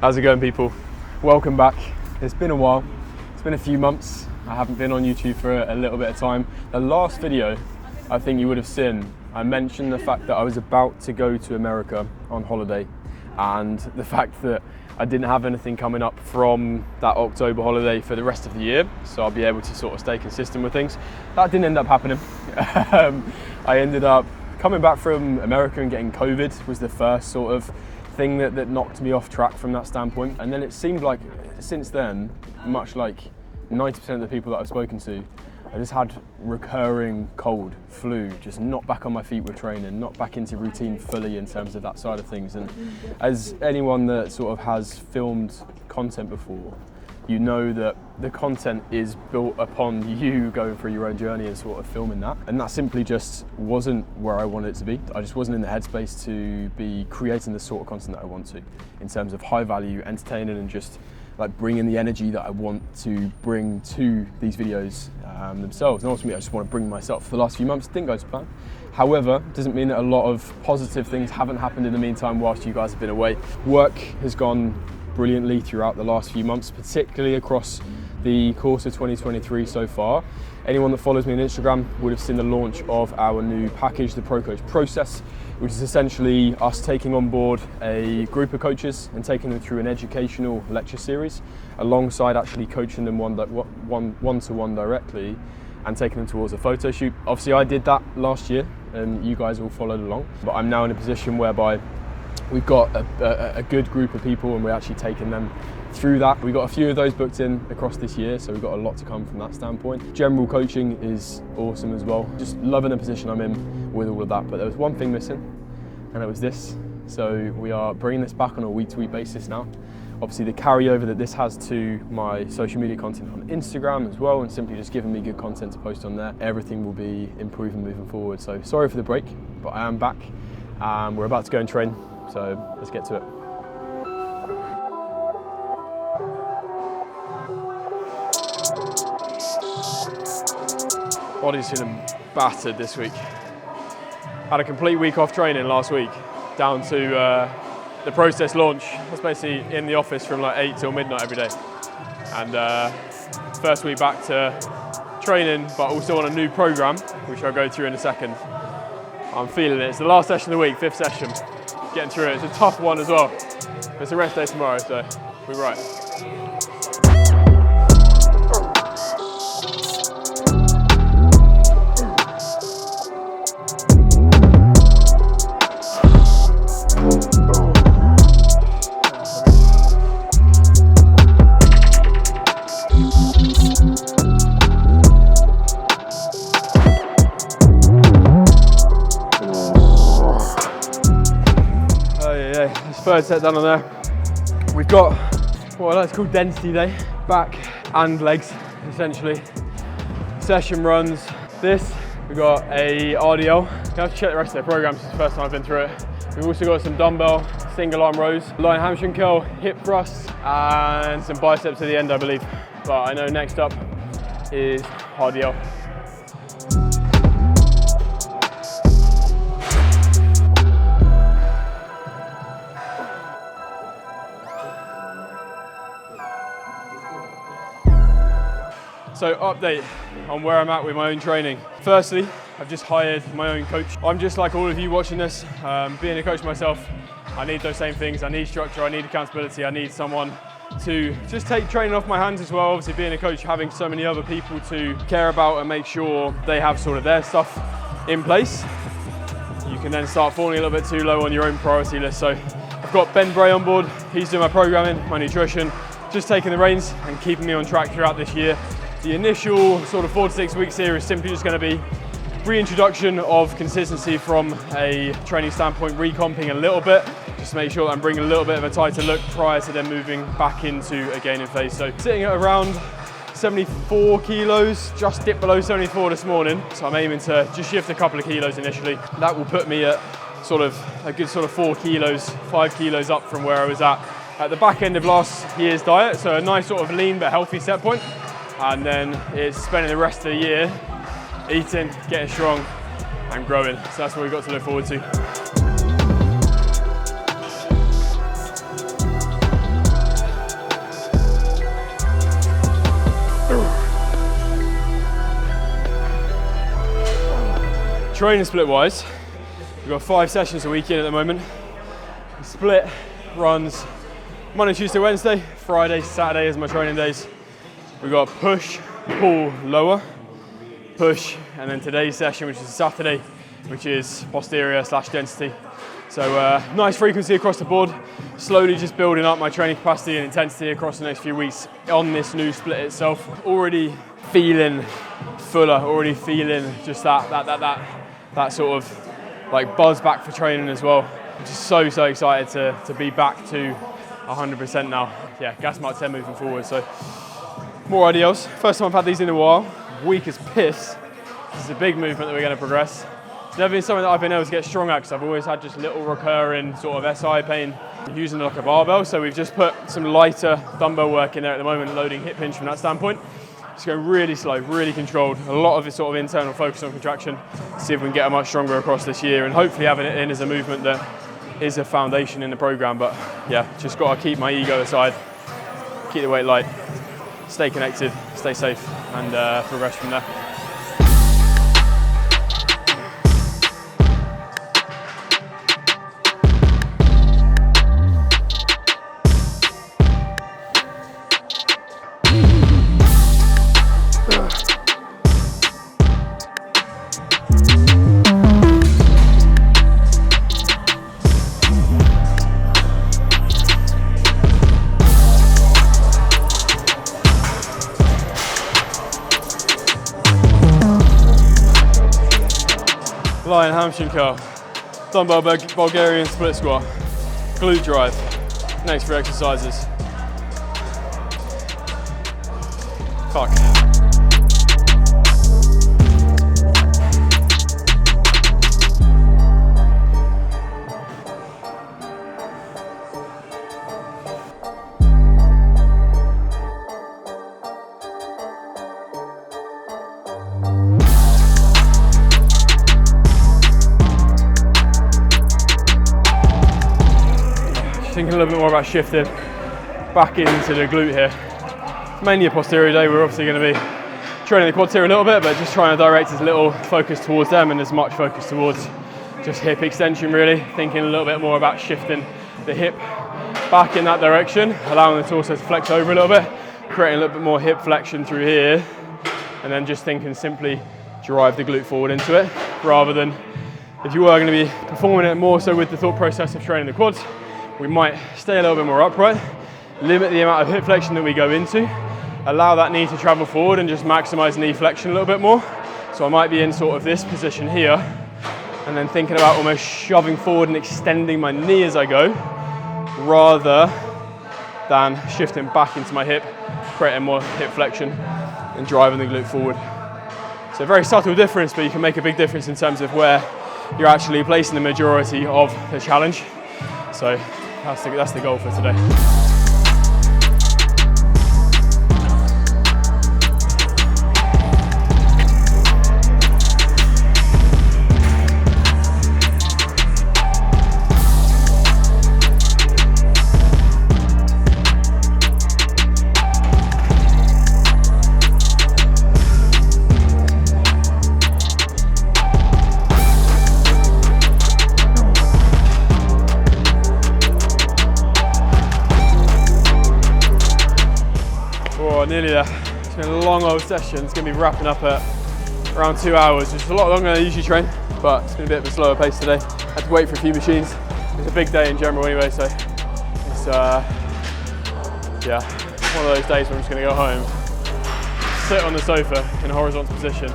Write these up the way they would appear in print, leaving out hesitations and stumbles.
How's it going, people? Welcome back. It's been a while. It's been a few months. I haven't been on YouTube for a little bit of time. The last video I think you would have seen, I mentioned the fact that I was about to go to America on holiday and the fact that I didn't have anything coming up from that October holiday for the rest of the year, so I'll be able to sort of stay consistent with things. That didn't end up happening. I ended up coming back from America and getting COVID was the first sort of thing that knocked me off track from that standpoint. And then it seemed like since then, much like 90% of the people that I've spoken to, I just had recurring cold, flu, just not back on my feet with training, not back into routine fully in terms of that side of things. And as anyone that sort of has filmed content before, you know that the content is built upon you going through your own journey and sort of filming that. And that simply just wasn't where I wanted it to be. I just wasn't in the headspace to be creating the sort of content that I want to, in terms of high value, entertaining, and just like bringing the energy that I want to bring to these videos themselves. And ultimately, I just want to bring myself. For the last few months, didn't go to plan. However, it doesn't mean that a lot of positive things haven't happened in the meantime whilst you guys have been away. Work has gone brilliantly throughout the last few months, particularly across the course of 2023 so far. Anyone that follows me on Instagram would have seen the launch of our new package, the Pro Coach Process, which is essentially us taking on board a group of coaches and taking them through an educational lecture series, alongside actually coaching them one-to-one directly and taking them towards a photo shoot. Obviously, I did that last year and you guys all followed along, but I'm now in a position whereby we've got a good group of people and we're actually taking them through that. We've got a few of those booked in across this year, so we've got a lot to come from that standpoint. General coaching is awesome as well. Just loving the position I'm in with all of that, but there was one thing missing, and it was this. So we are bringing this back on a week-to-week basis now. Obviously the carryover that this has to my social media content on Instagram as well, and simply just giving me good content to post on there, everything will be improving moving forward. So sorry for the break, but I am back. We're about to go and train, so let's get to it. Body's feeling battered this week. Had a complete week off training last week, down to the process launch. I was basically in the office from like 8 till midnight every day. And first week back to training, but also on a new program, which I'll go through in a second. I'm feeling it. It's the last session of the week, 5th session. Getting through it. It's a tough one as well. It's a rest day tomorrow, so we're right. Third set done on there. We've got what I like to call density day, back and legs essentially. Session runs this. We've got a RDL. You have to check the rest of the program, this is the first time I've been through it. We've also got some dumbbell single arm rows, line hamstring curl, hip thrusts, and some biceps at the end, I believe. But I know next up is RDL. So update on where I'm at with my own training. Firstly, I've just hired my own coach. I'm just like all of you watching this, being a coach myself, I need those same things. I need structure, I need accountability, I need someone to just take training off my hands as well. Obviously being a coach, having so many other people to care about and make sure they have sort of their stuff in place. You can then start falling a little bit too low on your own priority list. So I've got Ben Bray on board. He's doing my programming, my nutrition, just taking the reins and keeping me on track throughout this year. The initial sort of 4 to 6 weeks here is simply just going to be reintroduction of consistency from a training standpoint, recomping a little bit, just to make sure that I'm bringing a little bit of a tighter look prior to then moving back into a gaining phase. So sitting at around 74 kilos, just dipped below 74 this morning. So I'm aiming to just shift a couple of kilos initially. That will put me at sort of a good sort of 4 kilos, 5 kilos up from where I was at the back end of last year's diet. So a nice sort of lean but healthy set point. And then it's spending the rest of the year eating, getting strong and growing. So that's what we've got to look forward to. training split wise, we've got 5 sessions a week in at the moment. Split runs Monday, Tuesday, Wednesday, Friday, Saturday is my training days. We've got push, pull, lower, push, and then today's session, which is Saturday, which is posterior / density. So nice frequency across the board, slowly just building up my training capacity and intensity across the next few weeks on this new split itself. Already feeling fuller, already feeling just that sort of like buzz back for training as well. I'm just so excited to be back to 100% now. Yeah, gas mark 10 moving forward. So more ideals. First time I've had these in a while. Weak as piss. This is a big movement that we're going to progress. It's never been something that I've been able to get strong at because I've always had just little recurring sort of SI pain using like a barbell. So we've just put some lighter dumbbell work in there at the moment, loading hip hinge from that standpoint. Just going really slow, really controlled. A lot of it sort of internal focus on contraction. See if we can get much stronger across this year and hopefully having it in as a movement that is a foundation in the program. But yeah, just got to keep my ego aside, keep the weight light, stay connected, stay safe, and progress from there. Lion hamstring curl, dumbbell Bulgarian split squat, glute drive. Next 3 exercises. Fuck. Thinking a little bit more about shifting back into the glute here. It's mainly a posterior day. We're obviously going to be training the quads here a little bit, but just trying to direct as little focus towards them and as much focus towards just hip extension really. Thinking a little bit more about shifting the hip back in that direction, allowing the torso to flex over a little bit, creating a little bit more hip flexion through here, and then just thinking simply drive the glute forward into it, rather than if you were going to be performing it more so with the thought process of training the quads, we might stay a little bit more upright, limit the amount of hip flexion that we go into, allow that knee to travel forward and just maximize knee flexion a little bit more. So I might be in sort of this position here and then thinking about almost shoving forward and extending my knee as I go, rather than shifting back into my hip, creating more hip flexion and driving the glute forward. So a very subtle difference, but you can make a big difference in terms of where you're actually placing the majority of the challenge. So that's the goal for today. Nearly there. It's been a long old session. It's going to be wrapping up at around 2 hours, which is a lot longer than I usually train, but it's been a bit of a slower pace today. Had to wait for a few machines. It's a big day in general anyway, so it's yeah, one of those days where I'm just going to go home, sit on the sofa in a horizontal position,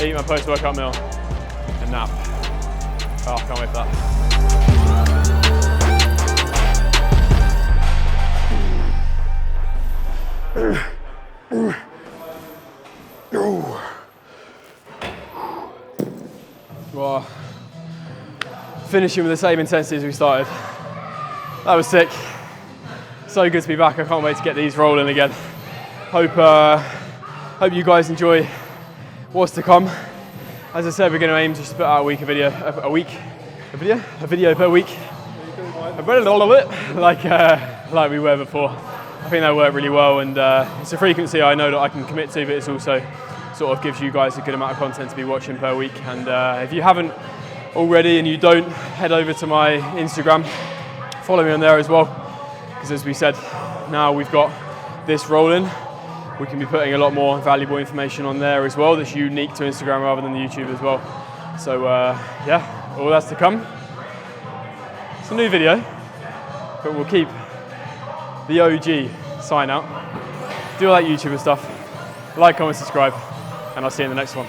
eat my post-workout meal, and nap. Oh, I can't wait for that. Well, finishing with the same intensity as we started. That was sick. So good to be back. I can't wait to get these rolling again. Hope you guys enjoy what's to come. As I said, we're going to aim to put out a video per week, like we were before. I think that worked really well, and it's a frequency I know that I can commit to, but it's also sort of gives you guys a good amount of content to be watching per week. And if you haven't already and you don't, head over to my Instagram, follow me on there as well, because as we said, now we've got this rolling, we can be putting a lot more valuable information on there as well that's unique to Instagram rather than the YouTube as well. So yeah, all that's to come. It's a new video, but we'll keep the OG sign out. Do all that YouTuber stuff, like, comment, subscribe, and I'll see you in the next one.